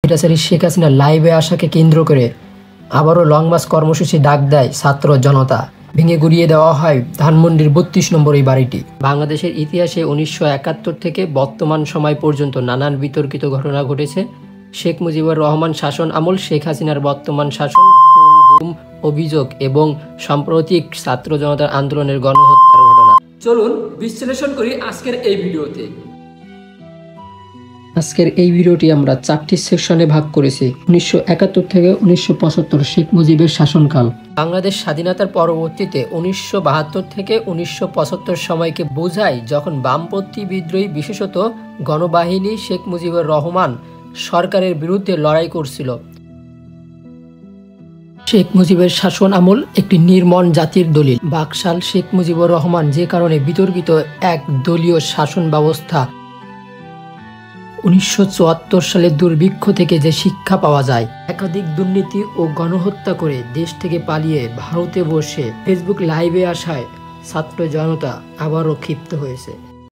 স্বৈরাচারী শেখ হাসিনা লাইভে আসাকে কেন্দ্র করে আবারও লং মার্চ কর্মসূচি ডাক দেয় ছাত্র জনতা। ভেঙে গুড়িয়ে দেওয়া হয় ধানমন্ডির ৩২ নম্বর এই বাড়িটি। বাংলাদেশের ইতিহাসে ১৯৭১ থেকে বর্তমান সময় পর্যন্ত নানান বিতর্কিত ঘটনা ঘটেছে। শেখ মুজিবুর রহমান শাসন আমল, শেখ হাসিনার বর্তমান শাসন, খুন, গুম, অভিযোগ এবং সাম্প্রতিক ছাত্র জনতার আন্দোলনের গণহত্যার ঘটনা। চলুন বিশ্লেষণ করি আজকের এই ভিডিওতে। আজকের এই ভিডিওটি আমরা 4টি সেকশনে ভাগ করেছি। ১৯৭১ থেকে ১৯৭৫ শেখ মুজিবের শাসনকাল। বাংলাদেশ স্বাধীনতার পরবর্তীতে ১৯৭২ থেকে ১৯৭৫ সময়কে বোঝায়, যখন বামপন্থী বিদ্রোহী বিশেষত গণবাহিনী শেখ মুজিবুর রহমান সরকারের বিরুদ্ধে লড়াই করছিল। শেখ মুজিবের শাসন আমল একটি নির্মম জাতির দলিল। বাকশাল শেখ মুজিবুর রহমান যে কারণে বিতর্কিত এক দলীয় শাসন ব্যবস্থা। ১৯৭৪ সালের দুর্ভিক্ষ থেকে যে শিক্ষা পাওয়া যায়, একাধিক দুর্নীতি ও গণহত্যা করে দেশ থেকে পালিয়ে ভারতে বসে ফেসবুক লাইভে আসায় ছাত্র জনতা আবারও ক্ষিপ্ত হয়েছে।